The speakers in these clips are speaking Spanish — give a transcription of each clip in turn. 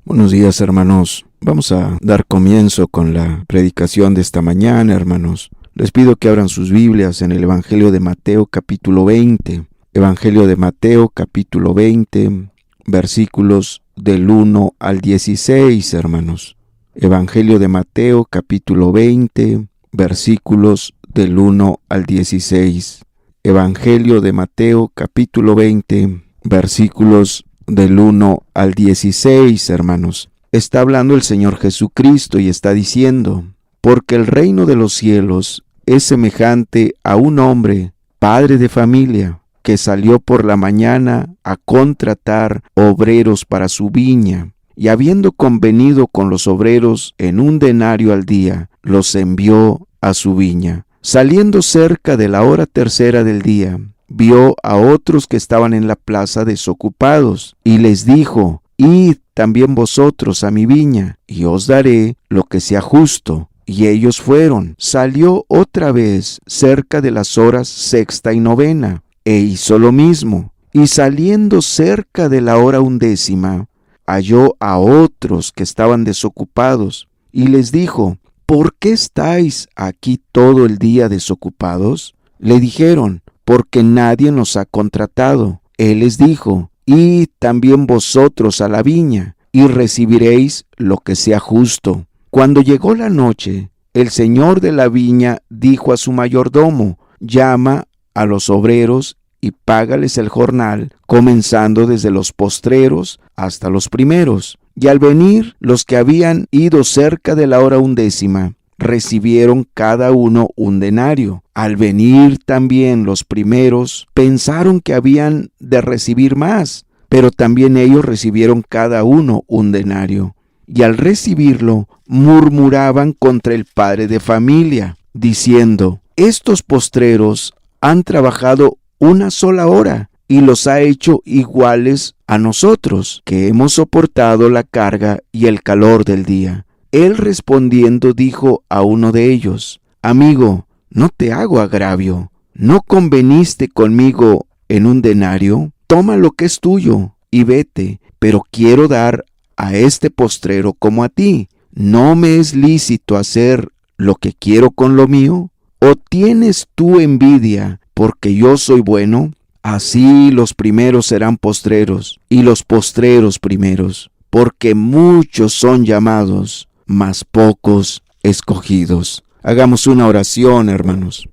Buenos días, hermanos. Vamos a dar comienzo con la predicación de esta mañana, hermanos. Les pido que abran sus Biblias en el Evangelio de Mateo capítulo 20. Evangelio de Mateo capítulo 20, versículos del 1 al 16, hermanos. Evangelio de Mateo capítulo 20, versículos del 1 al 16. Evangelio de Mateo capítulo 20, versículos del 1 al 16, hermanos. Está hablando el Señor Jesucristo y está diciendo: porque el reino de los cielos es semejante a un hombre, padre de familia, que salió por la mañana a contratar obreros para su viña, y habiendo convenido con los obreros en 1 denario al día, los envió a su viña. Saliendo cerca de la hora tercera del día, vio a otros que estaban en la plaza desocupados, y les dijo: id también vosotros a mi viña, y os daré lo que sea justo. Y ellos fueron. Salió otra vez cerca de las horas sexta y novena, e hizo lo mismo. Y saliendo cerca de la hora 11, halló a otros que estaban desocupados, y les dijo: ¿por qué estáis aquí todo el día desocupados? Le dijeron: porque nadie nos ha contratado. Él les dijo: id también vosotros a la viña, y recibiréis lo que sea justo. Cuando llegó la noche, el señor de la viña dijo a su mayordomo: llama a los obreros y págales el jornal, comenzando desde los postreros hasta los primeros. Y al venir los que habían ido cerca de la hora 11, recibieron cada uno 1 denario. Al venir también los primeros, pensaron que habían de recibir más, pero también ellos recibieron cada uno 1 denario. Y al recibirlo, murmuraban contra el padre de familia, diciendo: estos postreros han trabajado 1 sola hora, y los ha hecho iguales a nosotros, que hemos soportado la carga y el calor del día. Él respondiendo dijo a uno de ellos: amigo, no te hago agravio. ¿No conveniste conmigo en 1 denario? Toma lo que es tuyo y vete, pero quiero dar a este postrero como a ti. ¿No me es lícito hacer lo que quiero con lo mío? ¿O tienes tú envidia porque yo soy bueno? Así los primeros serán postreros, y los postreros primeros, porque muchos son llamados, mas pocos escogidos. Hagamos una oración, hermanos.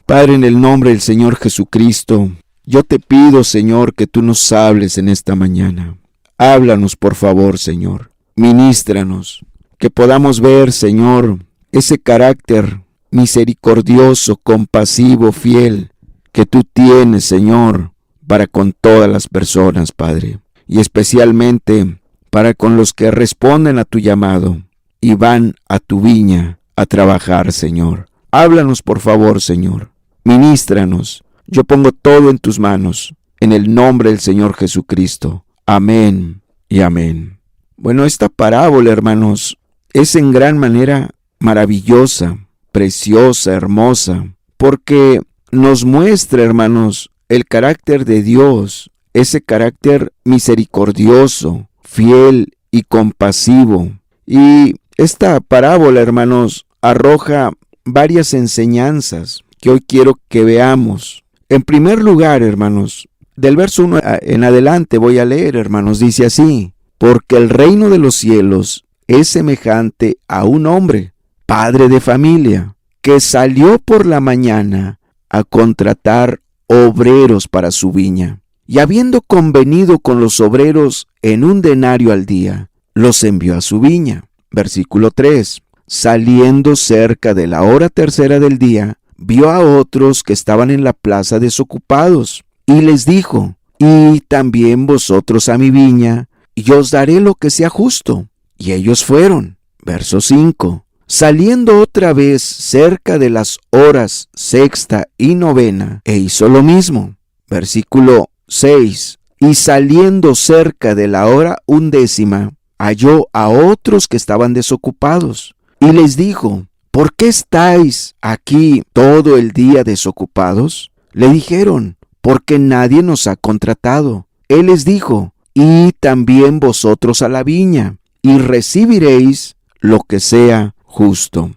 Padre, en el nombre del Señor Jesucristo, yo te pido, Señor, que tú nos hables en esta mañana. Háblanos, por favor, Señor. Ministranos, que podamos ver, Señor, ese carácter misericordioso, compasivo, fiel, que tú tienes, Señor, para con todas las personas, Padre, y especialmente para con los que responden a tu llamado y van a tu viña a trabajar, Señor. Háblanos, por favor, Señor. Ministranos. Yo pongo todo en tus manos, en el nombre del Señor Jesucristo. Amén y amén. Bueno, esta parábola, hermanos, es en gran manera maravillosa, preciosa, hermosa, porque nos muestra, hermanos, el carácter de Dios, ese carácter misericordioso, fiel y compasivo. Y esta parábola, hermanos, arroja varias enseñanzas que hoy quiero que veamos. En primer lugar, hermanos, del verso 1 en adelante voy a leer, hermanos, dice así: porque el reino de los cielos es semejante a un hombre, padre de familia, que salió por la mañana a contratar obreros para su viña, y habiendo convenido con los obreros en 1 denario al día, los envió a su viña. Versículo 3. Saliendo cerca de la hora tercera del día, vio a otros que estaban en la plaza desocupados, y les dijo: id también vosotros a mi viña, y os daré lo que sea justo. Y ellos fueron. Verso 5. Saliendo otra vez cerca de las horas sexta y novena, e hizo lo mismo. Versículo 6. Y saliendo cerca de la hora 11, halló a otros que estaban desocupados, y les dijo: ¿por qué estáis aquí todo el día desocupados? Le dijeron: porque nadie nos ha contratado. Él les dijo: id también vosotros a la viña, y recibiréis lo que sea justo.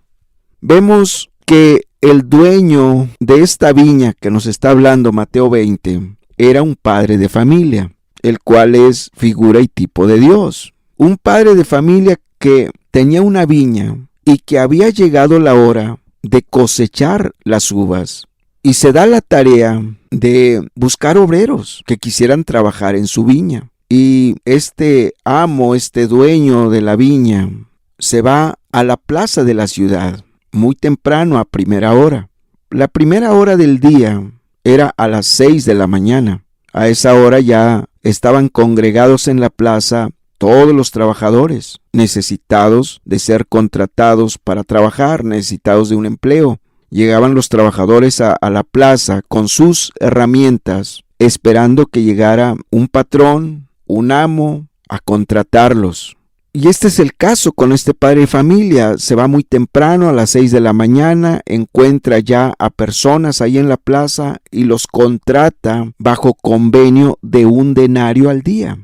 Vemos que el dueño de esta viña que nos está hablando Mateo 20 era un padre de familia, el cual es figura y tipo de Dios. Un padre de familia que tenía una viña y que había llegado la hora de cosechar las uvas. Y se da la tarea de buscar obreros que quisieran trabajar en su viña. Y este amo, este dueño de la viña, se va a la plaza de la ciudad muy temprano, a primera hora. La primera hora del día era a las 6 de la mañana. A esa hora ya estaban congregados en la plaza todos los trabajadores, necesitados de ser contratados para trabajar, necesitados de un empleo. Llegaban los trabajadores a la plaza con sus herramientas, esperando que llegara un patrón, un amo, a contratarlos. Y este es el caso con este padre de familia. Se va muy temprano, a las 6 de la mañana, encuentra ya a personas ahí en la plaza y los contrata bajo convenio de 1 denario al día.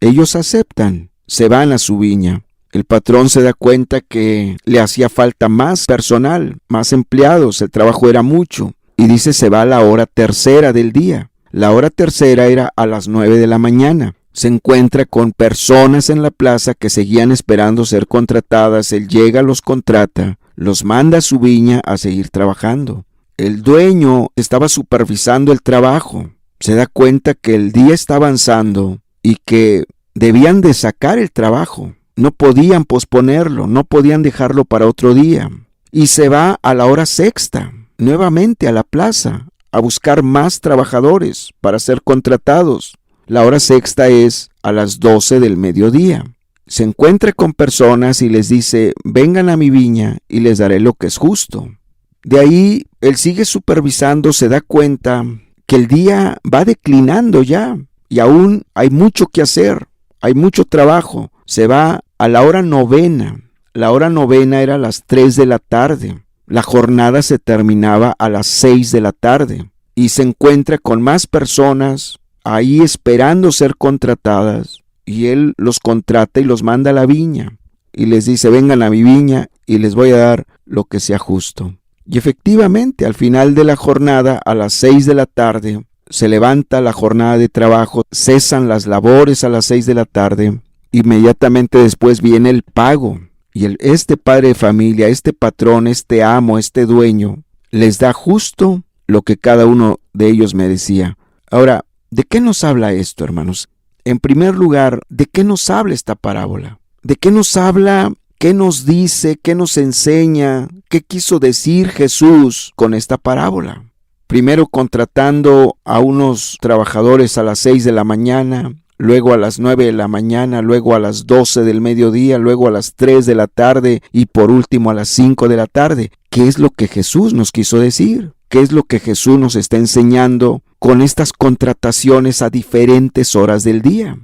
Ellos aceptan, se van a su viña. El patrón se da cuenta que le hacía falta más personal, más empleados, el trabajo era mucho. Y dice, se va a la hora tercera del día. La hora tercera era a las 9 de la mañana. Se encuentra con personas en la plaza que seguían esperando ser contratadas. Él llega, los contrata, los manda a su viña a seguir trabajando. El dueño estaba supervisando el trabajo. Se da cuenta que el día está avanzando y que debían de sacar el trabajo. No podían posponerlo, no podían dejarlo para otro día. Y se va a la hora sexta, nuevamente a la plaza, a buscar más trabajadores para ser contratados. La hora sexta es a las 12 del mediodía. Se encuentra con personas y les dice, vengan a mi viña y les daré lo que es justo. De ahí, él sigue supervisando, se da cuenta que el día va declinando ya y aún hay mucho que hacer, hay mucho trabajo. Se va a la hora novena. La hora novena era a las 3 de la tarde. La jornada se terminaba a las 6 de la tarde y se encuentra con más personas ahí esperando ser contratadas, y él los contrata y los manda a la viña y les dice, vengan a mi viña y les voy a dar lo que sea justo. Y efectivamente, al final de la jornada, a las 6 de la tarde, se levanta la jornada de trabajo, cesan las labores a las 6 de la tarde, inmediatamente después viene el pago, y este padre de familia, este patrón, este amo, este dueño, les da justo lo que cada uno de ellos merecía. Ahora, ¿de qué nos habla esto, hermanos? En primer lugar, ¿de qué nos habla esta parábola? ¿De qué nos habla? ¿Qué nos dice? ¿Qué nos enseña? ¿Qué quiso decir Jesús con esta parábola? Primero contratando a unos trabajadores a las 6 de la mañana, luego a las 9 de la mañana, luego a las 12 del mediodía, luego a las 3 de la tarde y por último a las 5 de la tarde. ¿Qué es lo que Jesús nos quiso decir? ¿Qué es lo que Jesús nos está enseñando con estas contrataciones a diferentes horas del día?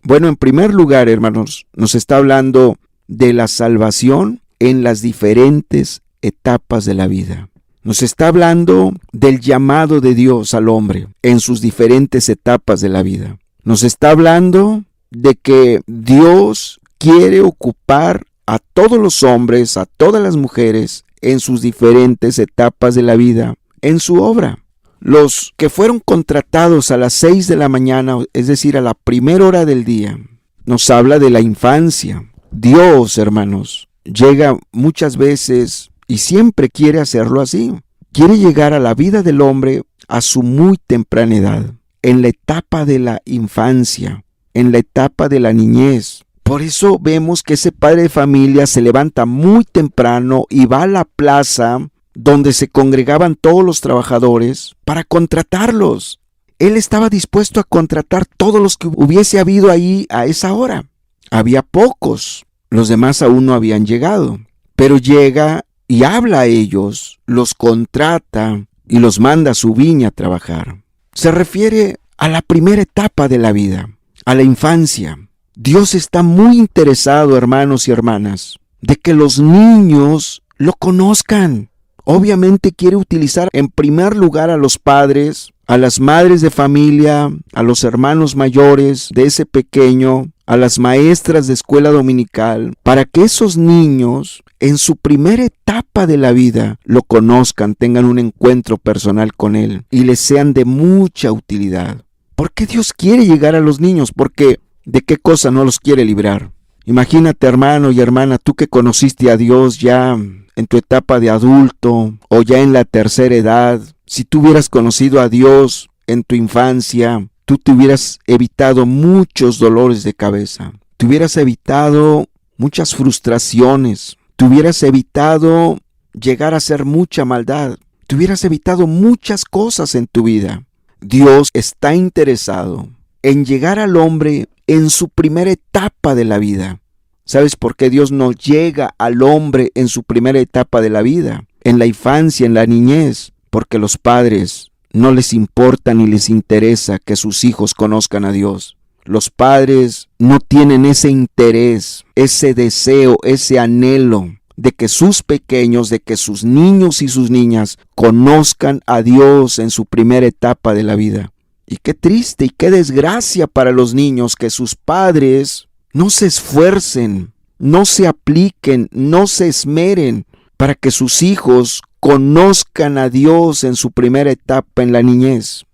Bueno, en primer lugar, hermanos, nos está hablando de la salvación en las diferentes etapas de la vida. Nos está hablando del llamado de Dios al hombre en sus diferentes etapas de la vida. Nos está hablando de que Dios quiere ocupar a todos los hombres, a todas las mujeres, en sus diferentes etapas de la vida, en su obra. Los que fueron contratados a las 6 de la mañana, es decir, a la primera hora del día, nos habla de la infancia. Dios, hermanos, llega muchas veces y siempre quiere hacerlo así. Quiere llegar a la vida del hombre a su muy temprana edad, en la etapa de la infancia, en la etapa de la niñez. Por eso vemos que ese padre de familia se levanta muy temprano y va a la plaza donde se congregaban todos los trabajadores para contratarlos. Él estaba dispuesto a contratar todos los que hubiese habido ahí a esa hora. Había pocos, los demás aún no habían llegado, pero llega y habla a ellos, los contrata y los manda a su viña a trabajar. Se refiere a la primera etapa de la vida, a la infancia. Dios está muy interesado, hermanos y hermanas, de que los niños lo conozcan. Obviamente quiere utilizar en primer lugar a los padres, a las madres de familia, a los hermanos mayores de ese pequeño, a las maestras de escuela dominical, para que esos niños en su primera etapa de la vida lo conozcan, tengan un encuentro personal con Él y les sean de mucha utilidad. ¿Por qué Dios quiere llegar a los niños? Porque ¿de qué cosa no los quiere librar? Imagínate, hermano y hermana, tú que conociste a Dios ya en tu etapa de adulto o ya en la tercera edad, si tú hubieras conocido a Dios en tu infancia, tú te hubieras evitado muchos dolores de cabeza, te hubieras evitado muchas frustraciones, te hubieras evitado llegar a hacer mucha maldad, te hubieras evitado muchas cosas en tu vida. Dios está interesado en llegar al hombre en su primera etapa de la vida. ¿Sabes por qué Dios no llega al hombre en su primera etapa de la vida? En la infancia, en la niñez, porque los padres no les importa ni les interesa que sus hijos conozcan a Dios. Los padres no tienen ese interés, ese deseo, ese anhelo de que sus pequeños, de que sus niños y sus niñas conozcan a Dios en su primera etapa de la vida. Y qué triste y qué desgracia para los niños que sus padres no se esfuercen, no se apliquen, no se esmeren para que sus hijos conozcan a Dios en su primera etapa en la niñez.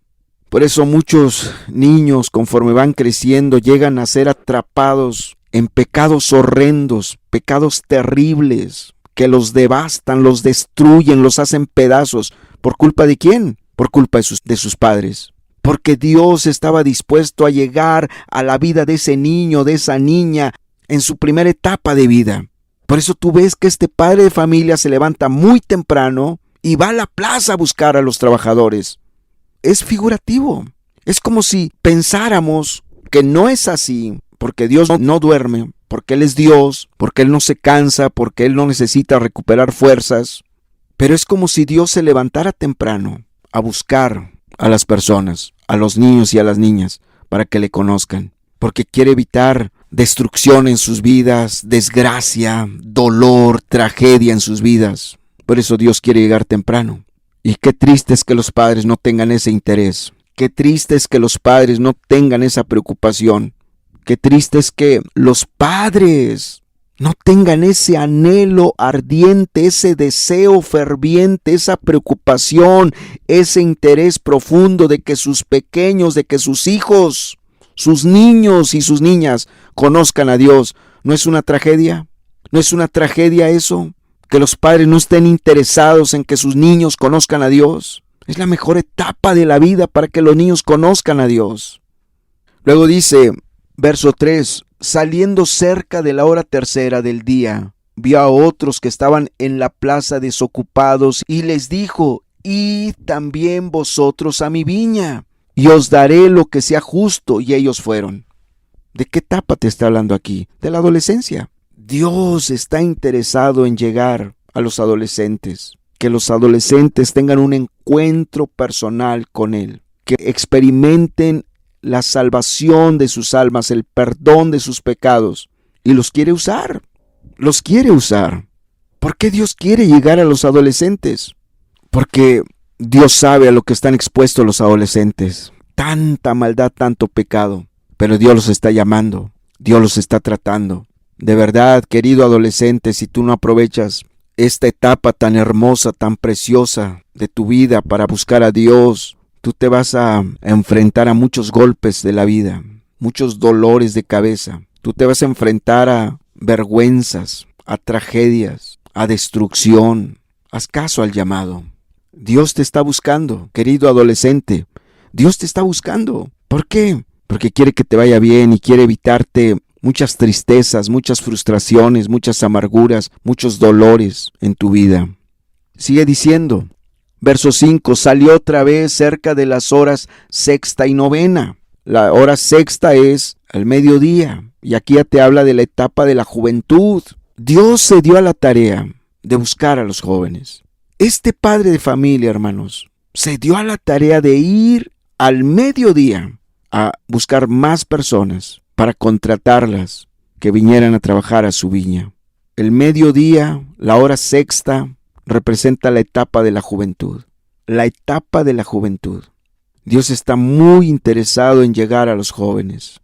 Por eso muchos niños, conforme van creciendo, llegan a ser atrapados en pecados horrendos, pecados terribles, que los devastan, los destruyen, los hacen pedazos. ¿Por culpa de quién? Por culpa de sus padres. Porque Dios estaba dispuesto a llegar a la vida de ese niño, de esa niña, en su primera etapa de vida. Por eso tú ves que este padre de familia se levanta muy temprano y va a la plaza a buscar a los trabajadores. Es figurativo. Es como si pensáramos que no es así, porque Dios no duerme, porque Él es Dios, porque Él no se cansa, porque Él no necesita recuperar fuerzas. Pero es como si Dios se levantara temprano a buscar a las personas, a los niños y a las niñas, para que le conozcan, porque quiere evitar destrucción en sus vidas, desgracia, dolor, tragedia en sus vidas. Por eso Dios quiere llegar temprano. Y qué triste es que los padres no tengan ese interés. Qué triste es que los padres no tengan esa preocupación. Qué triste es que los padres no tengan ese anhelo ardiente, ese deseo ferviente, esa preocupación, ese interés profundo de que sus pequeños, de que sus hijos, sus niños y sus niñas conozcan a Dios. ¿No es una tragedia? ¿No es una tragedia eso? Que los padres no estén interesados en que sus niños conozcan a Dios. Es la mejor etapa de la vida para que los niños conozcan a Dios. Luego dice, verso 3, saliendo cerca de la hora tercera del día, vio a otros que estaban en la plaza desocupados y les dijo, id también vosotros a mi viña, y os daré lo que sea justo. Y ellos fueron. ¿De qué etapa te está hablando aquí? De la adolescencia. Dios está interesado en llegar a los adolescentes, que los adolescentes tengan un encuentro personal con Él, que experimenten la salvación de sus almas, el perdón de sus pecados, y los quiere usar. ¿Por qué Dios quiere llegar a los adolescentes? Porque Dios sabe a lo que están expuestos los adolescentes. Tanta maldad, tanto pecado. Pero Dios los está llamando. Dios los está tratando. De verdad, querido adolescente, si tú no aprovechas esta etapa tan hermosa, tan preciosa de tu vida para buscar a Dios, tú te vas a enfrentar a muchos golpes de la vida, muchos dolores de cabeza. Tú te vas a enfrentar a vergüenzas, a tragedias, a destrucción. Haz caso al llamado. Dios te está buscando, querido adolescente. Dios te está buscando. ¿Por qué? Porque quiere que te vaya bien y quiere evitarte muchas tristezas, muchas frustraciones, muchas amarguras, muchos dolores en tu vida. Sigue diciendo, verso 5, salió otra vez cerca de las horas sexta y novena. La hora sexta es al mediodía, y aquí ya te habla de la etapa de la juventud. Dios se dio a la tarea de buscar a los jóvenes. Este padre de familia, hermanos, se dio a la tarea de ir al mediodía a buscar más personas para contratarlas que vinieran a trabajar a su viña. El mediodía, la hora sexta, representa la etapa de la juventud. La etapa de la juventud. Dios está muy interesado en llegar a los jóvenes.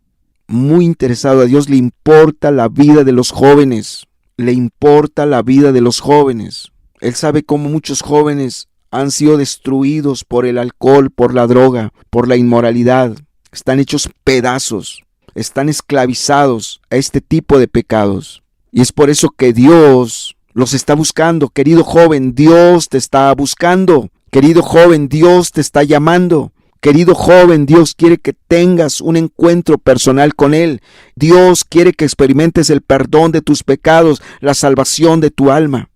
muy interesado. A Dios le importa la vida de los jóvenes. Le importa la vida de los jóvenes. Él sabe cómo muchos jóvenes han sido destruidos por el alcohol, por la droga, por la inmoralidad. Están hechos pedazos. Están esclavizados a este tipo de pecados. Y es por eso que Dios los está buscando. Querido joven, Dios te está buscando. Querido joven, Dios te está llamando. Querido joven, Dios quiere que tengas un encuentro personal con Él. Dios quiere que experimentes el perdón de tus pecados, la salvación de tu alma.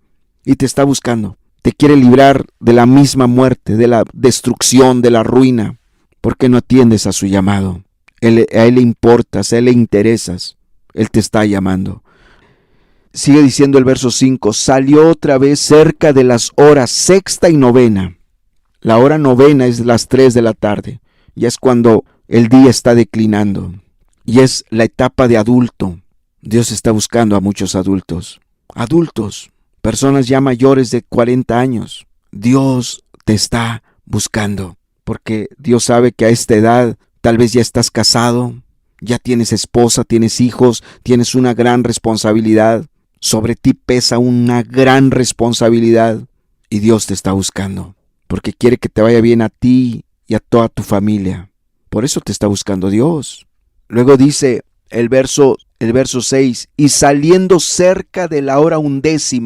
Y te está buscando. Te quiere librar de la misma muerte, de la destrucción, de la ruina. ¿Por qué no atiendes a su llamado? A Él le importas, a Él le interesas. Él te está llamando. Sigue diciendo el verso 5. Salió otra vez cerca de las horas sexta y novena. La hora novena es las 3 de la tarde. Ya es cuando el día está declinando. Y es la etapa de adulto. Dios está buscando a muchos adultos. Adultos, personas ya mayores de 40 años. Dios te está buscando. Porque Dios sabe que a esta edad tal vez ya estás casado, ya tienes esposa, tienes hijos, tienes una gran responsabilidad. Sobre ti pesa una gran responsabilidad y Dios te está buscando porque quiere que te vaya bien a ti y a toda tu familia. Por eso te está buscando Dios. Luego dice el verso 6, y saliendo cerca de la hora 11,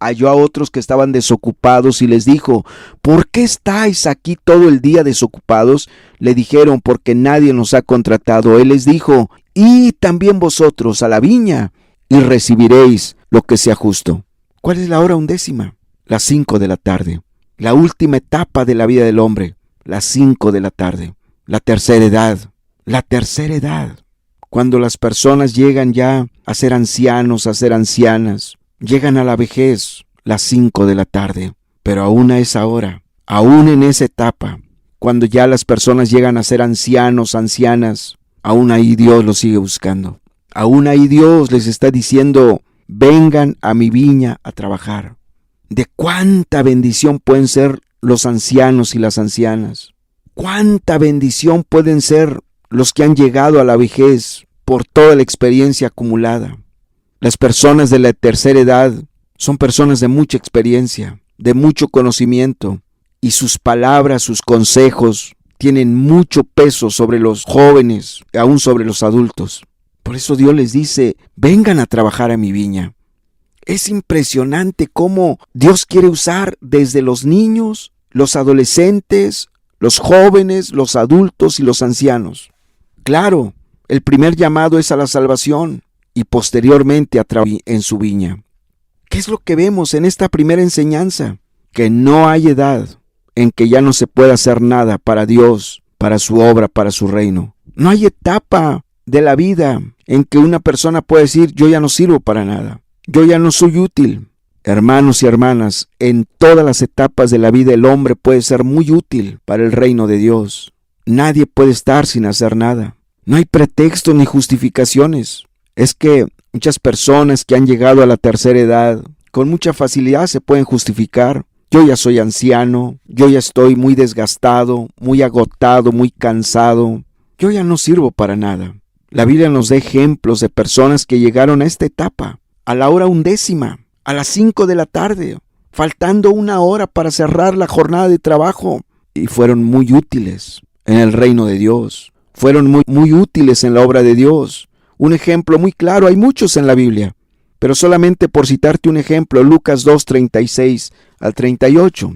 halló a otros que estaban desocupados y les dijo: ¿por qué estáis aquí todo el día desocupados? Le dijeron: porque nadie nos ha contratado. Él les dijo: y también vosotros a la viña, y recibiréis lo que sea justo. ¿Cuál es la hora 11? Las 5 de la tarde. La última etapa de la vida del hombre. Las 5 de la tarde. La tercera edad. La tercera edad. Cuando las personas llegan ya a ser ancianos, a ser ancianas. Llegan a la vejez. Las 5 de la tarde. Pero aún a esa hora, aún en esa etapa, cuando ya las personas llegan a ser ancianos, ancianas, aún ahí Dios los sigue buscando. Aún ahí Dios les está diciendo: vengan a mi viña a trabajar. De cuánta bendición pueden ser los ancianos y las ancianas. Cuánta bendición pueden ser los que han llegado a la vejez por toda la experiencia acumulada. Las personas de la tercera edad son personas de mucha experiencia, de mucho conocimiento, y sus palabras, sus consejos tienen mucho peso sobre los jóvenes, aún sobre los adultos. Por eso Dios les dice: vengan a trabajar a mi viña. Es impresionante cómo Dios quiere usar desde los niños, los adolescentes, los jóvenes, los adultos y los ancianos. Claro, el primer llamado es a la salvación y posteriormente a trabajar en su viña. ¿Qué es lo que vemos en esta primera enseñanza? Que no hay edad en que ya no se pueda hacer nada para Dios, para su obra, para su reino. No hay etapa de la vida en que una persona puede decir: yo ya no sirvo para nada, yo ya no soy útil. Hermanos y hermanas, en todas las etapas de la vida el hombre puede ser muy útil para el reino de Dios. Nadie puede estar sin hacer nada. No hay pretextos ni justificaciones. Es que muchas personas que han llegado a la tercera edad con mucha facilidad se pueden justificar. Yo ya soy anciano, yo ya estoy muy desgastado, muy agotado, muy cansado. Yo ya no sirvo para nada. La Biblia nos da ejemplos de personas que llegaron a esta etapa, a la hora 11, a las 5 de la tarde, faltando una hora para cerrar la jornada de trabajo, y fueron muy útiles en el reino de Dios. Fueron muy útiles en la obra de Dios. Un ejemplo muy claro, hay muchos en la Biblia, pero solamente por citarte un ejemplo, Lucas 2, 36 al 38.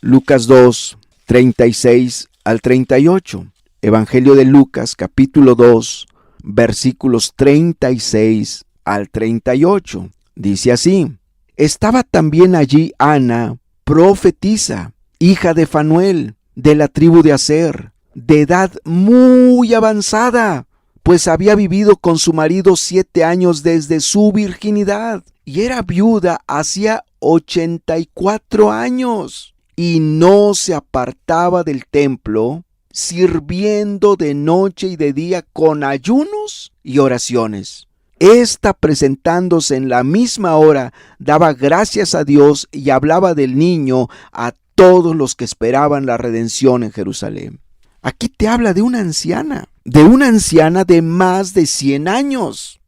Lucas 2, 36 al 38. Evangelio de Lucas, capítulo 2, versículos 36 al 38. Dice así: estaba también allí Ana, profetisa, hija de Fanuel, de la tribu de Aser, de edad muy avanzada, pues había vivido con su marido 7 años desde su virginidad, y era viuda hacía 84 años, y no se apartaba del templo, sirviendo de noche y de día con ayunos y oraciones. Esta, presentándose en la misma hora, daba gracias a Dios y hablaba del niño a todos los que esperaban la redención en Jerusalén. Aquí te habla de una anciana de más de 100 años,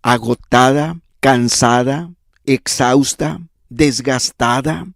agotada, cansada, exhausta, desgastada.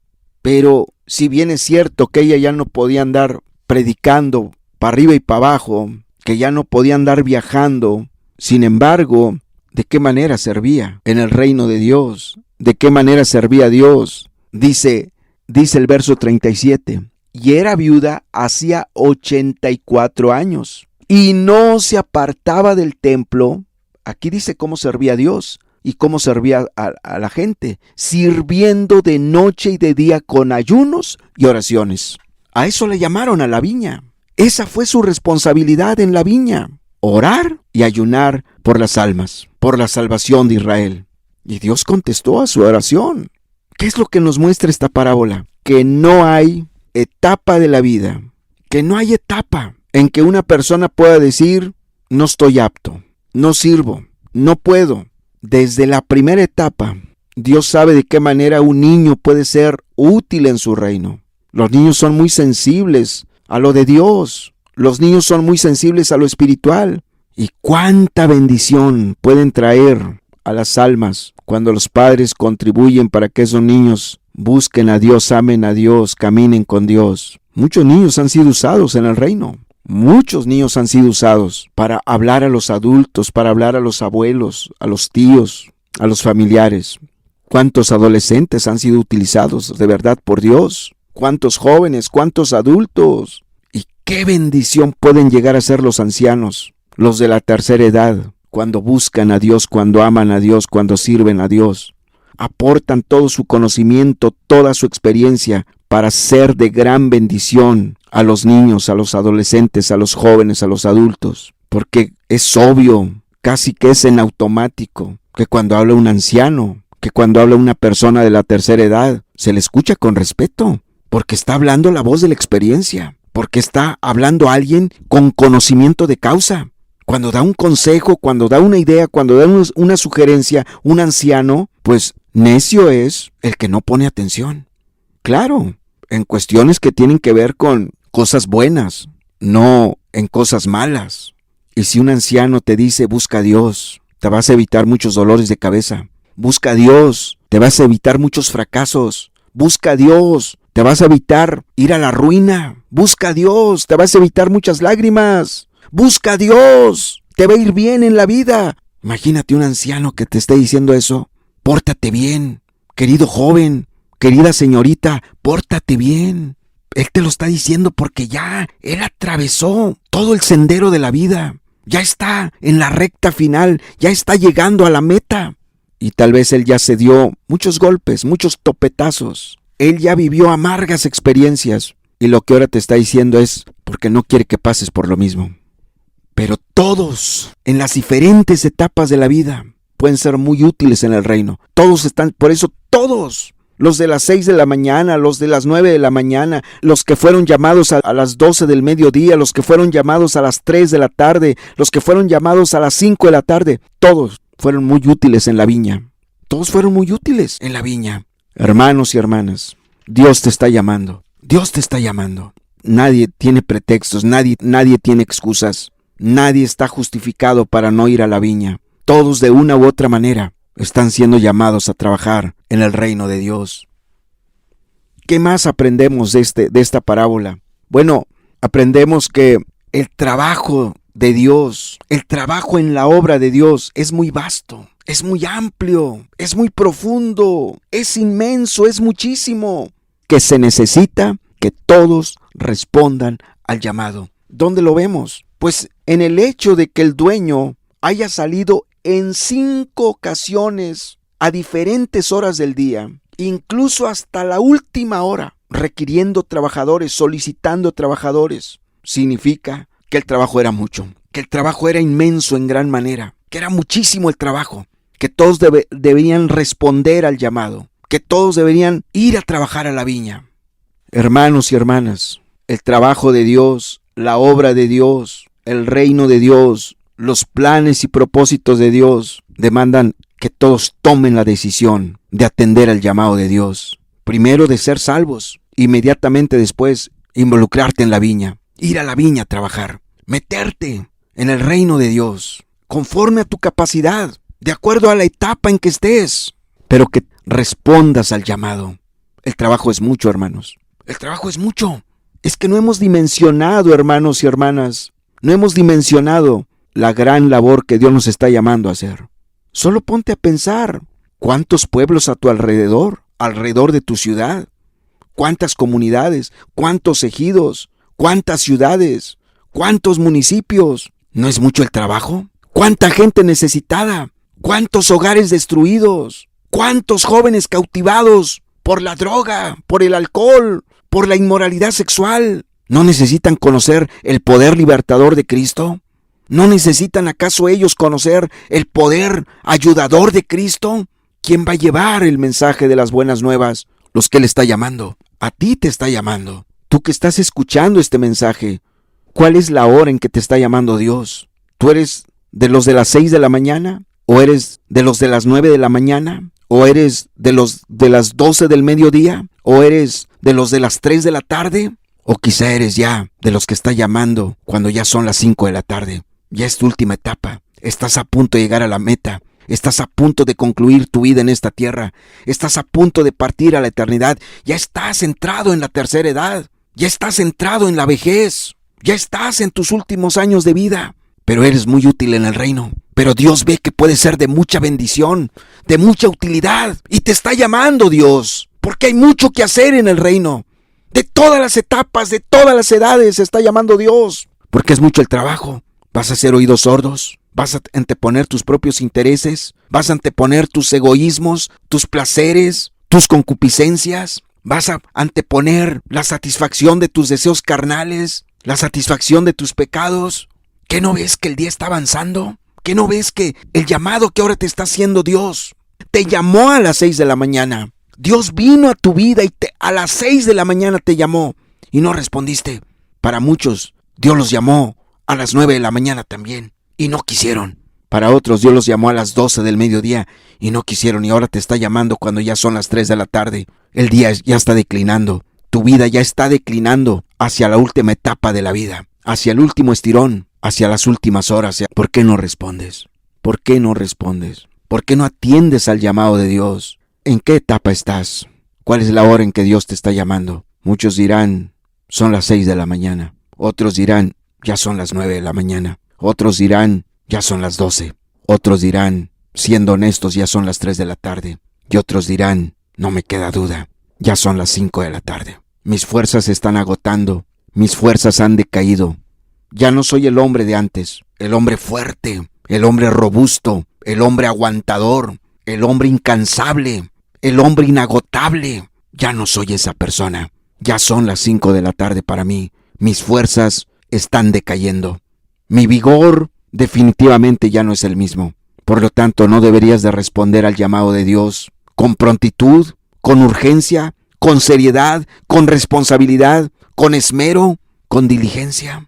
Pero si bien es cierto que ella ya no podía andar predicando para arriba y para abajo, que ya no podía andar viajando, sin embargo, ¿de qué manera servía en el reino de Dios? ¿De qué manera servía a Dios? Dice el verso 37, y era viuda hacía 84 años, y no se apartaba del templo. Aquí dice cómo servía a Dios y cómo servía a la gente, sirviendo de noche y de día con ayunos y oraciones. A eso le llamaron a la viña. Esa fue su responsabilidad en la viña, orar y ayunar por las almas, por la salvación de Israel. Y Dios contestó a su oración. ¿Qué es lo que nos muestra esta parábola? Que no hay etapa de la vida, que no hay etapa en que una persona pueda decir, no estoy apto, no sirvo, no puedo. Desde la primera etapa, Dios sabe de qué manera un niño puede ser útil en su reino. Los niños son muy sensibles a lo de Dios. Los niños son muy sensibles a lo espiritual. Y cuánta bendición pueden traer a las almas cuando los padres contribuyen para que esos niños busquen a Dios, amen a Dios, caminen con Dios. Muchos niños han sido usados en el reino. Muchos niños han sido usados para hablar a los adultos, para hablar a los abuelos, a los tíos, a los familiares. ¿Cuántos adolescentes han sido utilizados de verdad por Dios? ¿Cuántos jóvenes? ¿Cuántos adultos? ¿Y qué bendición pueden llegar a ser los ancianos, los de la tercera edad, cuando buscan a Dios, cuando aman a Dios, cuando sirven a Dios? Aportan todo su conocimiento, toda su experiencia para ser de gran bendición a los niños, a los adolescentes, a los jóvenes, a los adultos. Porque es obvio, casi que es en automático, que cuando habla un anciano, que cuando habla una persona de la tercera edad, se le escucha con respeto, porque está hablando la voz de la experiencia, porque está hablando a alguien con conocimiento de causa. Cuando da un consejo, cuando da una idea, cuando da una sugerencia, un anciano, pues necio es el que no pone atención. Claro, en cuestiones que tienen que ver con cosas buenas, no en cosas malas. Y si un anciano te dice, busca a Dios, te vas a evitar muchos dolores de cabeza. Busca a Dios, te vas a evitar muchos fracasos. Busca a Dios, te vas a evitar ir a la ruina. Busca a Dios, te vas a evitar muchas lágrimas. Busca a Dios, te va a ir bien en la vida. Imagínate un anciano que te esté diciendo eso. Pórtate bien, querido joven, querida señorita, pórtate bien. Él te lo está diciendo porque ya él atravesó todo el sendero de la vida. Ya está en la recta final, ya está llegando a la meta. Y tal vez él ya se dio muchos golpes, muchos topetazos. Él ya vivió amargas experiencias. Y lo que ahora te está diciendo es porque no quiere que pases por lo mismo. Pero todos, en las diferentes etapas de la vida, pueden ser muy útiles en el reino. Todos están, por eso todos, los de las 6 de la mañana, los de las 9 de la mañana, los que fueron llamados a las 12 del mediodía, los que fueron llamados a las 3 de la tarde, los que fueron llamados a las 5 de la tarde, todos fueron muy útiles en la viña. Todos fueron muy útiles en la viña. Hermanos y hermanas, Dios te está llamando. Dios te está llamando. Nadie tiene pretextos, nadie tiene excusas. Nadie está justificado para no ir a la viña. Todos de una u otra manera están siendo llamados a trabajar en el reino de Dios. ¿Qué más aprendemos de esta parábola? Bueno, aprendemos que el trabajo de Dios, el trabajo en la obra de Dios es muy vasto, es muy amplio, es muy profundo, es inmenso, es muchísimo, que se necesita que todos respondan al llamado. ¿Dónde lo vemos? Pues en el hecho de que el dueño haya salido en 5 ocasiones a diferentes horas del día, incluso hasta la última hora, requiriendo trabajadores, solicitando trabajadores, significa que el trabajo era mucho, que el trabajo era inmenso en gran manera, que era muchísimo el trabajo, que todos deberían responder al llamado, que todos deberían ir a trabajar a la viña. Hermanos y hermanas, el trabajo de Dios, la obra de Dios, el reino de Dios, los planes y propósitos de Dios demandan que todos tomen la decisión de atender al llamado de Dios. Primero de ser salvos inmediatamente después involucrarte en la viña, ir a la viña a trabajar, meterte en el reino de Dios, conforme a tu capacidad, de acuerdo a la etapa en que estés, pero que respondas al llamado. El trabajo es mucho, hermanos. El trabajo es mucho. Es que no hemos dimensionado, hermanos y hermanas, no hemos dimensionado la gran labor que Dios nos está llamando a hacer. Solo ponte a pensar, ¿cuántos pueblos a tu alrededor de tu ciudad? ¿Cuántas comunidades? ¿Cuántos ejidos? ¿Cuántas ciudades? ¿Cuántos municipios? ¿No es mucho el trabajo? ¿Cuánta gente necesitada? ¿Cuántos hogares destruidos? ¿Cuántos jóvenes cautivados por la droga, por el alcohol, por la inmoralidad sexual? ¿No necesitan conocer el poder libertador de Cristo? ¿No necesitan acaso ellos conocer el poder ayudador de Cristo? ¿Quién va a llevar el mensaje de las buenas nuevas? Los que Él está llamando. A ti te está llamando. Tú que estás escuchando este mensaje, ¿cuál es la hora en que te está llamando Dios? ¿Tú eres de los de las 6 de la mañana? ¿O eres de los de las 9 de la mañana? ¿O eres de los de las 12 del mediodía? ¿O eres de los de las 3 de la tarde? ¿O quizá eres ya de los que está llamando cuando ya son las 5 de la tarde? Ya es tu última etapa. Estás a punto de llegar a la meta. Estás a punto de concluir tu vida en esta tierra. Estás a punto de partir a la eternidad. Ya estás entrado en la tercera edad. Ya estás entrado en la vejez. Ya estás en tus últimos años de vida. Pero eres muy útil en el reino. Pero Dios ve que puedes ser de mucha bendición, de mucha utilidad. Y te está llamando Dios. Porque hay mucho que hacer en el reino. De todas las etapas, de todas las edades se está llamando Dios. Porque es mucho el trabajo. ¿Vas a hacer oídos sordos? ¿Vas a anteponer tus propios intereses? ¿Vas a anteponer tus egoísmos, tus placeres, tus concupiscencias? ¿Vas a anteponer la satisfacción de tus deseos carnales, la satisfacción de tus pecados? ¿Qué no ves que el día está avanzando? ¿Qué no ves que el llamado que ahora te está haciendo Dios te llamó a las 6 de la mañana? Dios vino a tu vida y a las 6 de la mañana te llamó y no respondiste. Para muchos, Dios los llamó a las 9 de la mañana también y no quisieron. Para otros, Dios los llamó a las 12 del mediodía y no quisieron, y ahora te está llamando cuando ya son las 3 de la tarde. El día ya está declinando. Tu vida ya está declinando hacia la última etapa de la vida, hacia el último estirón, hacia las últimas horas. ¿Por qué no respondes? ¿Por qué no respondes? ¿Por qué no atiendes al llamado de Dios? ¿En qué etapa estás? ¿Cuál es la hora en que Dios te está llamando? Muchos dirán, son las 6 de la mañana. Otros dirán, ya son las 9 de la mañana. Otros dirán, ya son las 12. Otros dirán, siendo honestos, ya son las 3 de la tarde. Y otros dirán, no me queda duda, ya son las 5 de la tarde. Mis fuerzas se están agotando, mis fuerzas han decaído. Ya no soy el hombre de antes, el hombre fuerte, el hombre robusto, el hombre aguantador, el hombre incansable, el hombre inagotable. Ya no soy esa persona. Ya son las 5 de la tarde para mí. Mis fuerzas están decayendo. Mi vigor definitivamente ya no es el mismo. Por lo tanto, no deberías de responder al llamado de Dios con prontitud, con urgencia, con seriedad, con responsabilidad, con esmero, con diligencia.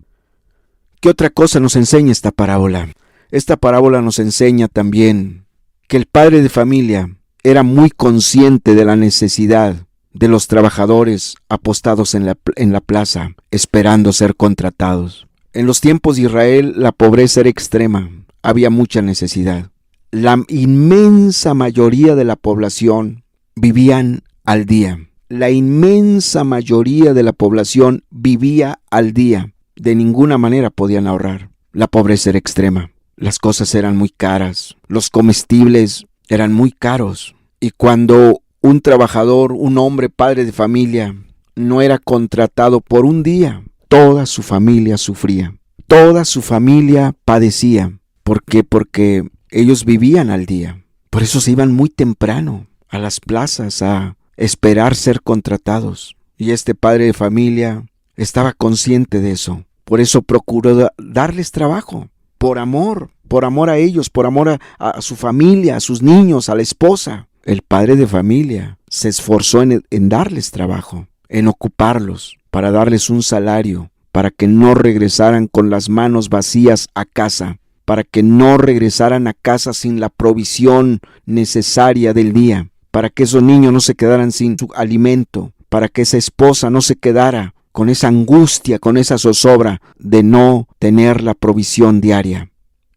¿Qué otra cosa nos enseña esta parábola? Esta parábola nos enseña también que el padre de familia era muy consciente de la necesidad de los trabajadores apostados en la plaza, esperando ser contratados. En los tiempos de Israel, la pobreza era extrema, había mucha necesidad. La inmensa mayoría de la población vivían al día. La inmensa mayoría de la población vivía al día. De ninguna manera podían ahorrar. La pobreza era extrema. Las cosas eran muy caras. Los comestibles eran muy caros. Y cuando un trabajador, un hombre, padre de familia, no era contratado por un día, toda su familia sufría. Toda su familia padecía. ¿Por qué? Porque ellos vivían al día. Por eso se iban muy temprano a las plazas a esperar ser contratados. Y este padre de familia estaba consciente de eso. Por eso procuró darles trabajo. Por amor a ellos, por amor a su familia, a sus niños, a la esposa. El padre de familia se esforzó en darles trabajo, en ocuparlos, para darles un salario, para que no regresaran con las manos vacías a casa, para que no regresaran a casa sin la provisión necesaria del día, para que esos niños no se quedaran sin su alimento, para que esa esposa no se quedara con esa angustia, con esa zozobra de no tener la provisión diaria.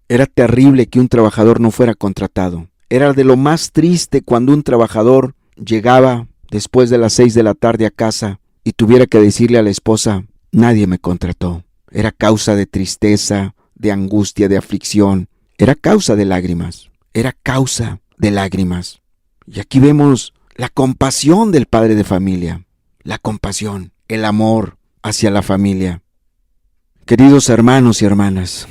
Era terrible que un trabajador no fuera contratado. Era de lo más triste cuando un trabajador llegaba después de las 6 de la tarde a casa y tuviera que decirle a la esposa: nadie me contrató. Era causa de tristeza, de angustia, de aflicción. Era causa de lágrimas. Era causa de lágrimas. Y aquí vemos la compasión del padre de familia. La compasión, el amor hacia la familia. Queridos hermanos y hermanas,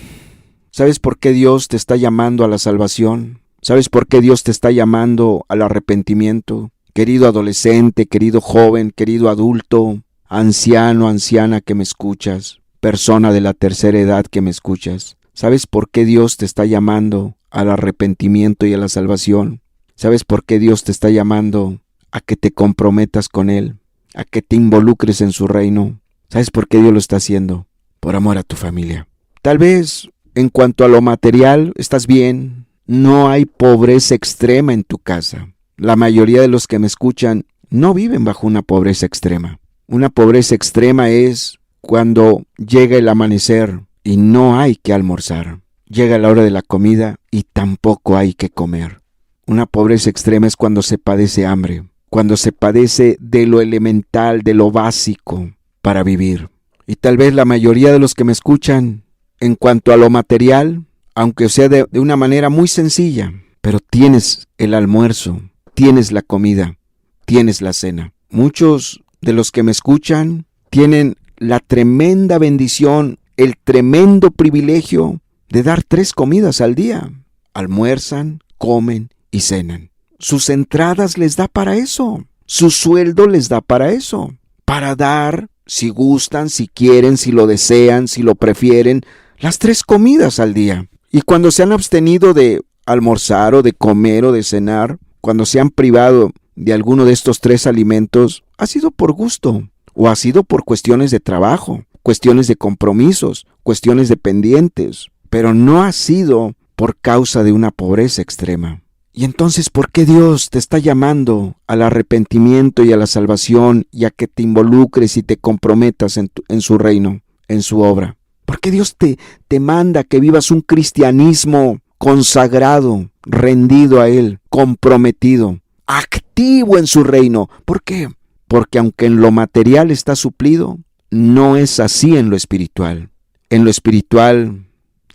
¿sabes por qué Dios te está llamando a la salvación? ¿Sabes por qué Dios te está llamando al arrepentimiento? Querido adolescente, querido joven, querido adulto, anciano, anciana que me escuchas, persona de la tercera edad que me escuchas. ¿Sabes por qué Dios te está llamando al arrepentimiento y a la salvación? ¿Sabes por qué Dios te está llamando a que te comprometas con Él, a que te involucres en su reino? ¿Sabes por qué Dios lo está haciendo? Por amor a tu familia. Tal vez en cuanto a lo material estás bien, no hay pobreza extrema en tu casa. La mayoría de los que me escuchan no viven bajo una pobreza extrema. Una pobreza extrema es cuando llega el amanecer y no hay que almorzar. Llega la hora de la comida y tampoco hay que comer. Una pobreza extrema es cuando se padece hambre, cuando se padece de lo elemental, de lo básico para vivir. Y tal vez la mayoría de los que me escuchan, en cuanto a lo material, aunque sea de una manera muy sencilla, pero tienes el almuerzo, tienes la comida, tienes la cena. Muchos de los que me escuchan tienen la tremenda bendición, el tremendo privilegio de dar 3 comidas al día. Almuerzan, comen y cenan. Sus entradas les da para eso. Su sueldo les da para eso. Para dar, si gustan, si quieren, si lo desean, si lo prefieren, las 3 comidas al día. Y cuando se han abstenido de almorzar o de comer o de cenar, cuando se han privado de alguno de estos 3 alimentos, ha sido por gusto o ha sido por cuestiones de trabajo, cuestiones de compromisos, cuestiones de pendientes, pero no ha sido por causa de una pobreza extrema. Y entonces, ¿por qué Dios te está llamando al arrepentimiento y a la salvación y a que te involucres y te comprometas en su reino, en su obra? ¿Por qué Dios te manda que vivas un cristianismo consagrado, rendido a Él, comprometido, activo en su reino? ¿Por qué? Porque aunque en lo material está suplido, no es así en lo espiritual. En lo espiritual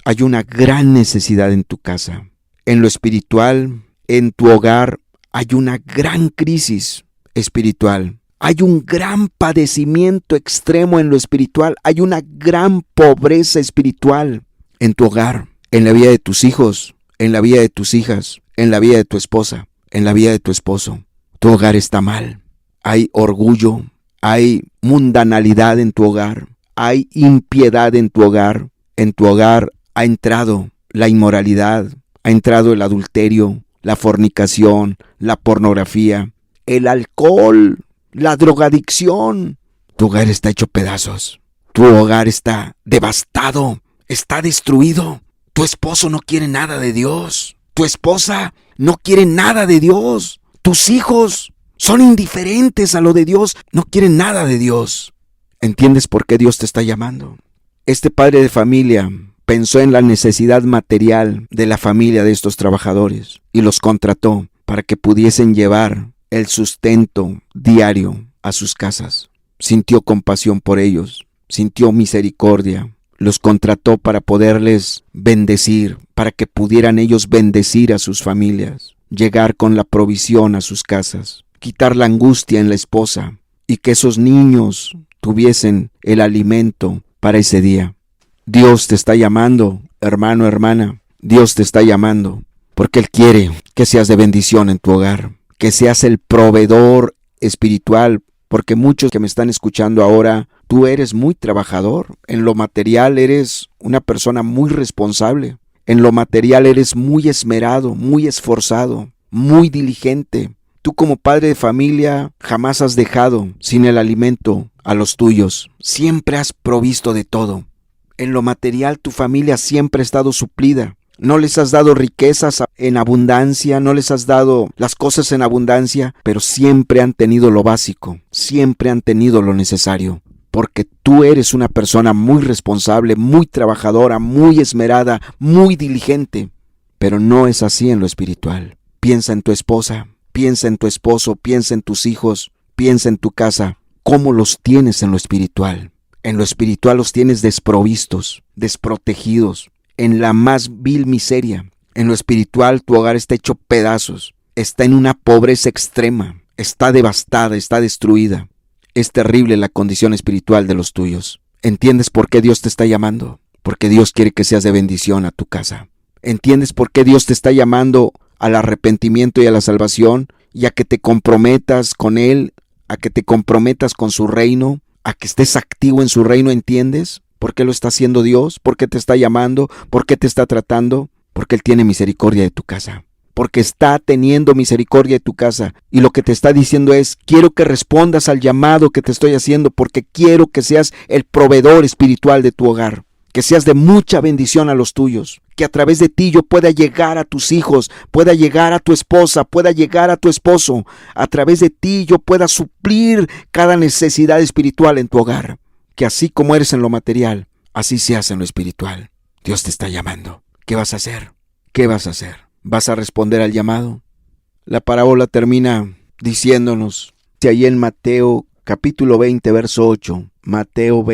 hay una gran necesidad en tu casa. En lo espiritual, en tu hogar, hay una gran crisis espiritual. Hay un gran padecimiento extremo en lo espiritual. Hay una gran pobreza espiritual en tu hogar, en la vida de tus hijos, en la vida de tus hijas, en la vida de tu esposa, en la vida de tu esposo. Tu hogar está mal. Hay orgullo, hay mundanalidad en tu hogar, hay impiedad en tu hogar. En tu hogar ha entrado la inmoralidad, ha entrado el adulterio, la fornicación, la pornografía, el alcohol, la drogadicción. Tu hogar está hecho pedazos. Tu hogar está devastado, está destruido. Tu esposo no quiere nada de Dios. Tu esposa no quiere nada de Dios. Tus hijos son indiferentes a lo de Dios, no quieren nada de Dios. ¿Entiendes por qué Dios te está llamando? Este padre de familia pensó en la necesidad material de la familia de estos trabajadores y los contrató para que pudiesen llevar el sustento diario a sus casas. Sintió compasión por ellos, sintió misericordia, los contrató para poderles bendecir, para que pudieran ellos bendecir a sus familias, llegar con la provisión a sus casas, quitar la angustia en la esposa y que esos niños tuviesen el alimento para ese día. Dios te está llamando, hermano, hermana. Dios te está llamando porque Él quiere que seas de bendición en tu hogar, que seas el proveedor espiritual, porque muchos que me están escuchando ahora, tú eres muy trabajador. En lo material eres una persona muy responsable. En lo material eres muy esmerado, muy esforzado, muy diligente. Tú como padre de familia jamás has dejado sin el alimento a los tuyos. Siempre has provisto de todo. En lo material tu familia siempre ha estado suplida. No les has dado riquezas en abundancia, no les has dado las cosas en abundancia, pero siempre han tenido lo básico, siempre han tenido lo necesario. Porque tú eres una persona muy responsable, muy trabajadora, muy esmerada, muy diligente. Pero no es así en lo espiritual. Piensa en tu esposa, piensa en tu esposo, piensa en tus hijos, piensa en tu casa. ¿Cómo los tienes en lo espiritual? En lo espiritual los tienes desprovistos, desprotegidos, en la más vil miseria. En lo espiritual tu hogar está hecho pedazos, está en una pobreza extrema, está devastada, está destruida. Es terrible la condición espiritual de los tuyos. ¿Entiendes por qué Dios te está llamando? Porque Dios quiere que seas de bendición a tu casa. ¿Entiendes por qué Dios te está llamando al arrepentimiento y a la salvación? Y a que te comprometas con Él, a que te comprometas con su reino, a que estés activo en su reino. ¿Entiendes por qué lo está haciendo Dios? ¿Por qué te está llamando? ¿Por qué te está tratando? Porque Él tiene misericordia de tu casa. Porque está teniendo misericordia de tu casa. Y lo que te está diciendo es, quiero que respondas al llamado que te estoy haciendo, porque quiero que seas el proveedor espiritual de tu hogar. Que seas de mucha bendición a los tuyos. Que a través de ti yo pueda llegar a tus hijos, pueda llegar a tu esposa, pueda llegar a tu esposo. A través de ti yo pueda suplir cada necesidad espiritual en tu hogar. Que así como eres en lo material, así seas en lo espiritual. Dios te está llamando. ¿Qué vas a hacer? ¿Qué vas a hacer? ¿Vas a responder al llamado? La parábola termina diciéndonos, ahí en Mateo capítulo 20, verso 8, Mateo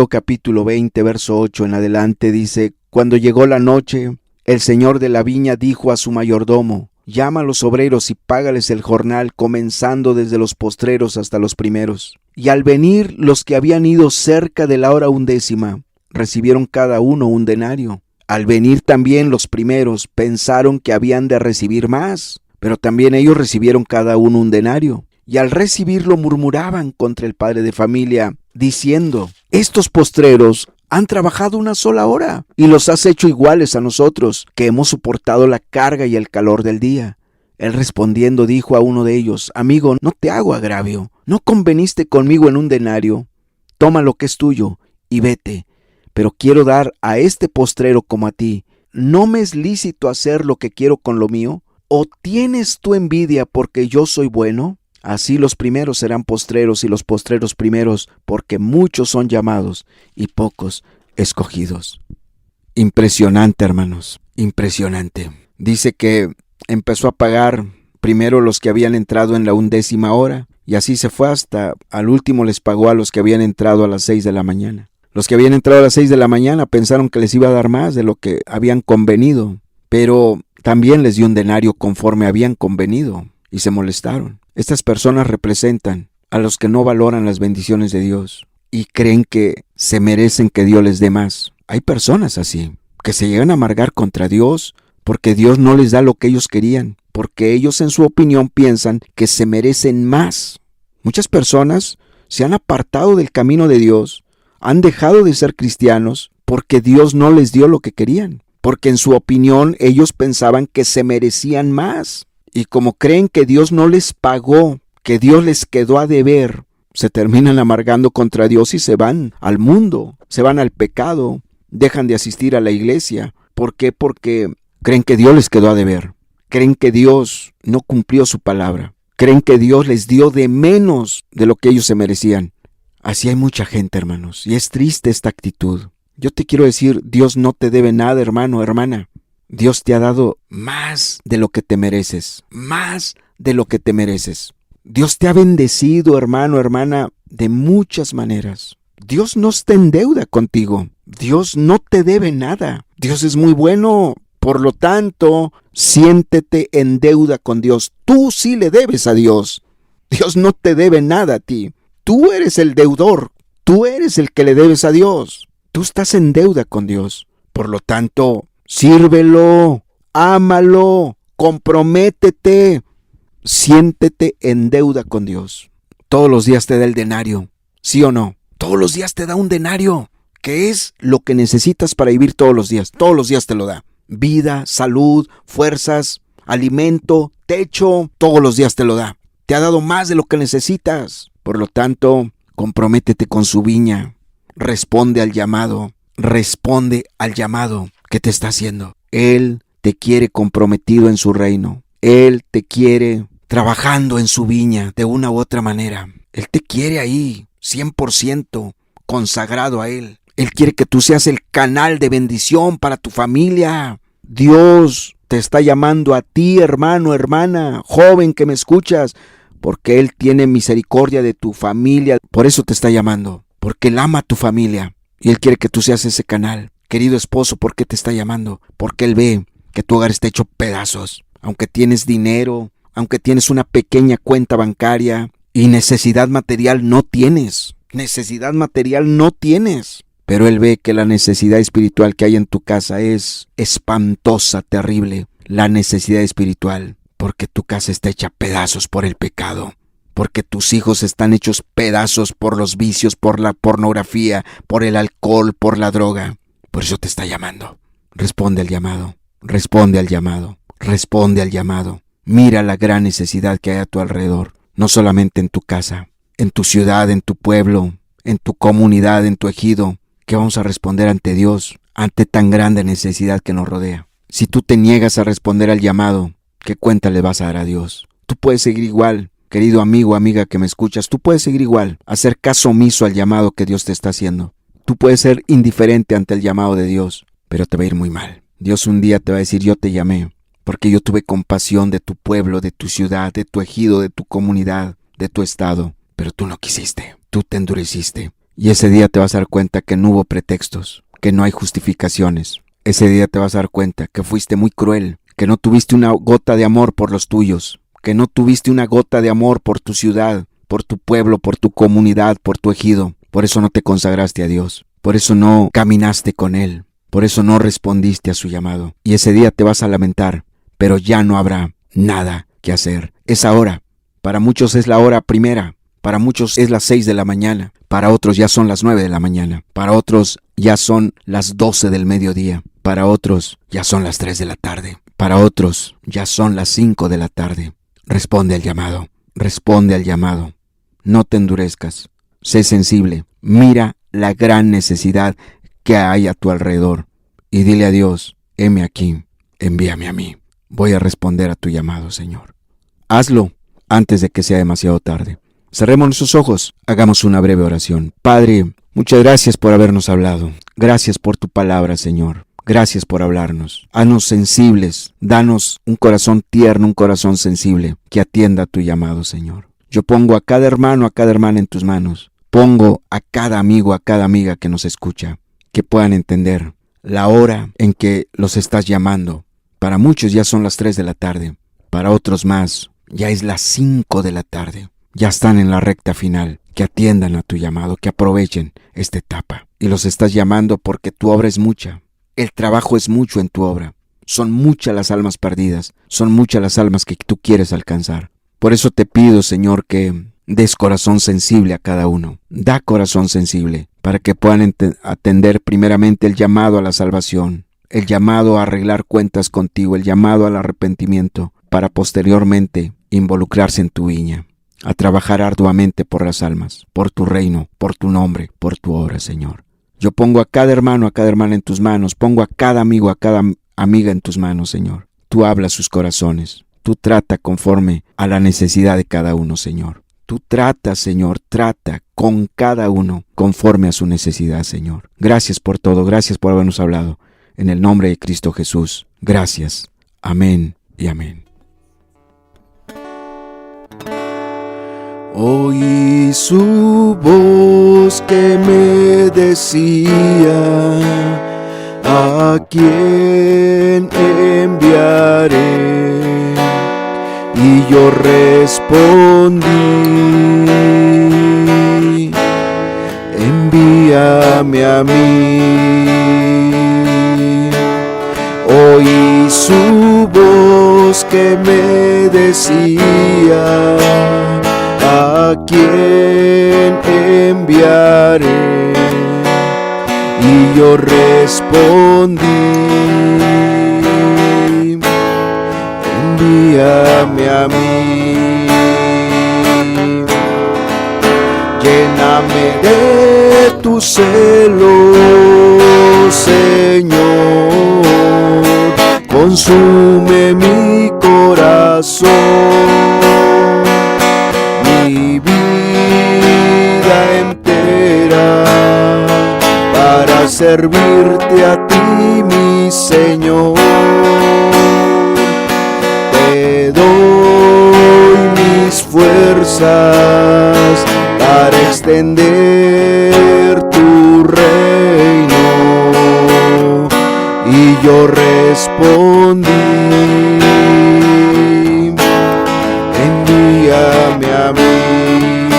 capítulo 20, verso 8 en adelante dice, cuando llegó la noche, el señor de la viña dijo a su mayordomo, llama a los obreros y págales el jornal, comenzando desde los postreros hasta los primeros. Y al venir los que habían ido cerca de la hora 11, recibieron cada uno un denario. Al venir también los primeros, pensaron que habían de recibir más, pero también ellos recibieron cada uno un denario. Y al recibirlo murmuraban contra el padre de familia, diciendo, estos postreros han trabajado una sola hora, y los has hecho iguales a nosotros, que hemos soportado la carga y el calor del día. Él respondiendo dijo a uno de ellos, amigo, no te hago agravio, ¿no conveniste conmigo en un denario? Toma lo que es tuyo y vete. Pero quiero dar a este postrero como a ti. ¿No me es lícito hacer lo que quiero con lo mío? ¿O tienes tú envidia porque yo soy bueno? Así los primeros serán postreros y los postreros primeros, porque muchos son llamados y pocos escogidos. Impresionante, hermanos, impresionante. Dice que empezó a pagar primero los que habían entrado en la 11 y así se fue hasta al último les pagó a los que habían entrado a las 6 de la mañana. Los que habían entrado a las 6 de la mañana pensaron que les iba a dar más de lo que habían convenido, pero también les dio un denario conforme habían convenido y se molestaron. Estas personas representan a los que no valoran las bendiciones de Dios y creen que se merecen que Dios les dé más. Hay personas así, que se llegan a amargar contra Dios porque Dios no les da lo que ellos querían, porque ellos en su opinión piensan que se merecen más. Muchas personas se han apartado del camino de Dios, han dejado de ser cristianos porque Dios no les dio lo que querían, porque en su opinión ellos pensaban que se merecían más. Y como creen que Dios no les pagó, que Dios les quedó a deber, se terminan amargando contra Dios y se van al mundo, se van al pecado, dejan de asistir a la iglesia. ¿Por qué? Porque creen que Dios les quedó a deber, creen que Dios no cumplió su palabra, creen que Dios les dio de menos de lo que ellos se merecían. Así hay mucha gente, hermanos, y es triste esta actitud. Yo te quiero decir, Dios no te debe nada, hermano, hermana. Dios te ha dado más de lo que te mereces, más de lo que te mereces. Dios te ha bendecido, hermano, hermana, de muchas maneras. Dios no está en deuda contigo. Dios no te debe nada. Dios es muy bueno. Por lo tanto, siéntete en deuda con Dios. Tú sí le debes a Dios. Dios no te debe nada a ti. Tú eres el deudor. Tú eres el que le debes a Dios. Tú estás en deuda con Dios. Por lo tanto, sírvelo, ámalo, comprométete, siéntete en deuda con Dios. Todos los días te da el denario, ¿sí o no? Todos los días te da un denario, que es lo que necesitas para vivir todos los días te lo da. Vida, salud, fuerzas, alimento, techo, todos los días te lo da. Te ha dado más de lo que necesitas. Por lo tanto, comprométete con su viña, responde al llamado. ¿Qué te está haciendo? Él te quiere comprometido en su reino. Él te quiere trabajando en su viña de una u otra manera. Él te quiere ahí, 100% consagrado a Él. Él quiere que tú seas el canal de bendición para tu familia. Dios te está llamando a ti, hermano, hermana, joven que me escuchas, porque Él tiene misericordia de tu familia. Por eso te está llamando, porque Él ama a tu familia y Él quiere que tú seas ese canal. Querido esposo, ¿por qué te está llamando? Porque Él ve que tu hogar está hecho pedazos. Aunque tienes dinero, aunque tienes una pequeña cuenta bancaria y necesidad material no tienes. Necesidad material no tienes. Pero Él ve que la necesidad espiritual que hay en tu casa es espantosa, terrible. La necesidad espiritual, porque tu casa está hecha pedazos por el pecado. Porque tus hijos están hechos pedazos por los vicios, por la pornografía, por el alcohol, por la droga. Por eso te está llamando. Responde al llamado. Responde al llamado. Responde al llamado. Mira la gran necesidad que hay a tu alrededor. No solamente en tu casa, en tu ciudad, en tu pueblo, en tu comunidad, en tu ejido. ¿Qué vamos a responder ante Dios, ante tan grande necesidad que nos rodea? Si tú te niegas a responder al llamado, ¿qué cuenta le vas a dar a Dios? Tú puedes seguir igual, querido amigo, amiga que me escuchas, tú puedes seguir igual, hacer caso omiso al llamado que Dios te está haciendo. Tú puedes ser indiferente ante el llamado de Dios, pero te va a ir muy mal. Dios un día te va a decir, yo te llamé, porque yo tuve compasión de tu pueblo, de tu ciudad, de tu ejido, de tu comunidad, de tu estado, pero tú no quisiste, tú te endureciste. Y ese día te vas a dar cuenta que no hubo pretextos, que no hay justificaciones. Ese día te vas a dar cuenta que fuiste muy cruel, que no tuviste una gota de amor por los tuyos, que no tuviste una gota de amor por tu ciudad, por tu pueblo, por tu comunidad, por tu ejido. Por eso no te consagraste a Dios, por eso no caminaste con Él, por eso no respondiste a su llamado. Y ese día te vas a lamentar, pero ya no habrá nada que hacer. Es ahora. Para muchos es la hora primera. Para muchos es las 6 de la mañana, para otros ya son las 9 de la mañana, para otros ya son las 12 del mediodía, para otros ya son las 3 de la tarde, para otros ya son las 5 de la tarde. Responde al llamado, responde al llamado. No te endurezcas, sé sensible, mira la gran necesidad que hay a tu alrededor y dile a Dios, heme aquí, envíame a mí. Voy a responder a tu llamado, Señor. Hazlo antes de que sea demasiado tarde. Cerremos nuestros ojos, hagamos una breve oración. Padre, muchas gracias por habernos hablado. Gracias por tu palabra, Señor. Gracias por hablarnos. Haznos sensibles. Danos un corazón tierno, un corazón sensible que atienda a tu llamado, Señor. Yo pongo a cada hermano, a cada hermana en tus manos. Pongo a cada amigo, a cada amiga que nos escucha, que puedan entender la hora en que los estás llamando. Para muchos ya son las 3 de la tarde. Para otros más, ya es las 5 de la tarde. Ya están en la recta final, que atiendan a tu llamado, que aprovechen esta etapa. Y los estás llamando porque tu obra es mucha, el trabajo es mucho en tu obra. Son muchas las almas perdidas, son muchas las almas que tú quieres alcanzar. Por eso te pido, Señor, que des corazón sensible a cada uno. Da corazón sensible para que puedan atender primeramente el llamado a la salvación, el llamado a arreglar cuentas contigo, el llamado al arrepentimiento, para posteriormente involucrarse en tu viña, a trabajar arduamente por las almas, por tu reino, por tu nombre, por tu obra, Señor. Yo pongo a cada hermano, a cada hermana en tus manos, pongo a cada amigo, a cada amiga en tus manos, Señor. Tú hablas sus corazones, tú trata conforme a la necesidad de cada uno, Señor. Tú trata, Señor, trata con cada uno conforme a su necesidad, Señor. Gracias por todo, gracias por habernos hablado. En el nombre de Cristo Jesús, gracias. Amén y amén. Oí su voz que me decía, ¿a quién enviaré? Y yo respondí, envíame a mí. Oí su voz que me decía, ¿a quién enviaré? Y yo respondí, envíame a mí. Lléname de tu celo, Señor, consume mi corazón, mi vida entera, para servirte a ti, mi Señor. Te doy mis fuerzas para extender tu reino. Y yo respondí, envíame a mí.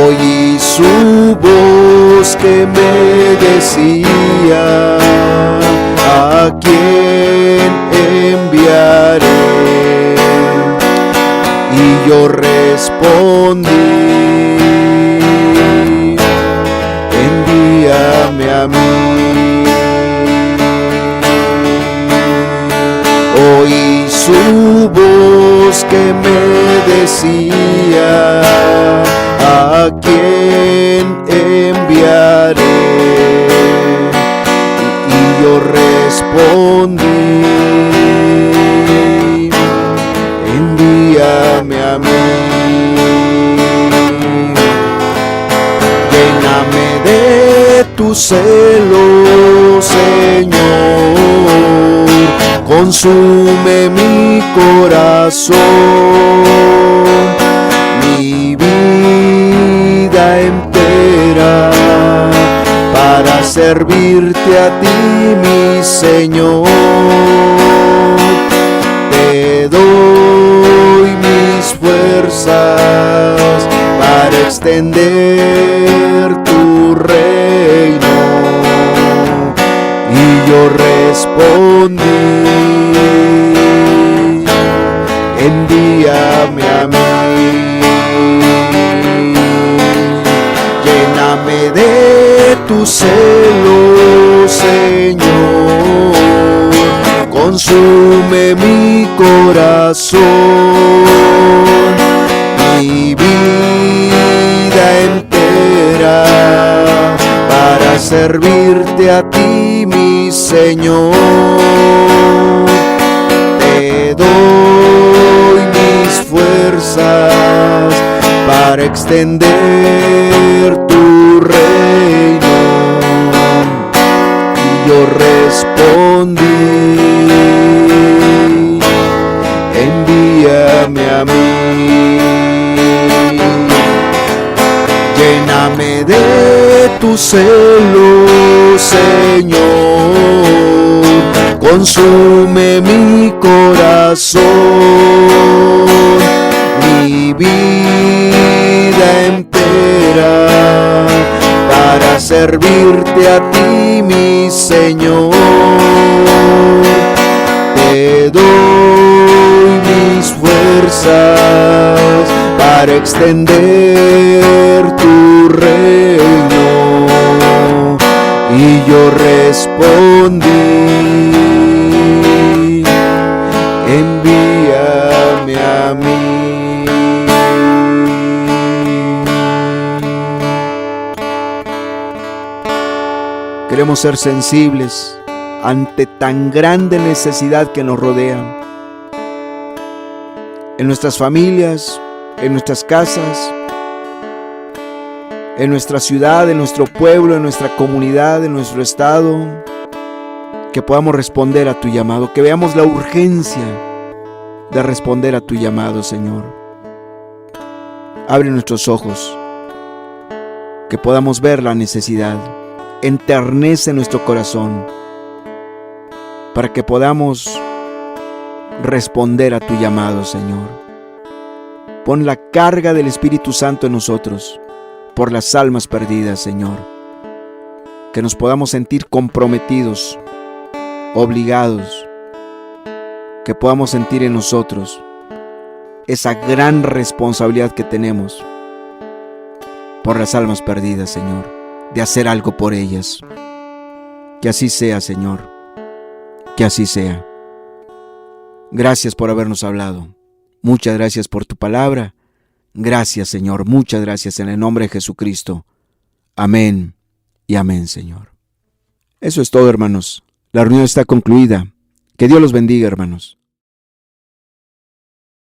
Oí su voz que me decía, ¿a quién enviaré? Y yo respondí, envíame a mí. Oí su voz que me decía, ¿a quién enviaré? Y yo respondí, envíame a mí. Lléname de tu celo, Señor, consume mi corazón, mi vida entera, para servirte a ti, mi Señor. Te doy mis fuerzas para extender tu reino. Y yo respondí, envíame a mí. Lléname de tu celo, Señor, consume mi corazón, mi vida entera, para servirte a ti, mi Señor. Te doy mis fuerzas para extender tu reino. Y yo respondí, envíame a mí. Lléname de tu celo, Señor, consume mi corazón, mi vida entera, para servirte a ti, mi Señor. Te doy mis fuerzas para extender tu reino. Y yo respondí, envíame a mí. Queremos ser sensibles ante tan grande necesidad que nos rodea, en nuestras familias, en nuestras casas, en nuestra ciudad, en nuestro pueblo, en nuestra comunidad, en nuestro estado, que podamos responder a tu llamado, que veamos la urgencia de responder a tu llamado, Señor. Abre nuestros ojos, que podamos ver la necesidad, enternece nuestro corazón, para que podamos responder a tu llamado, Señor. Pon la carga del Espíritu Santo en nosotros, por las almas perdidas, Señor. Que nos podamos sentir comprometidos, obligados, que podamos sentir en nosotros esa gran responsabilidad que tenemos por las almas perdidas, Señor, de hacer algo por ellas. Que así sea, Señor, que así sea. Gracias por habernos hablado. Muchas gracias por tu palabra. Gracias, Señor, muchas gracias en el nombre de Jesucristo. Amén y amén, Señor. Eso es todo, hermanos. La reunión está concluida. Que Dios los bendiga, hermanos.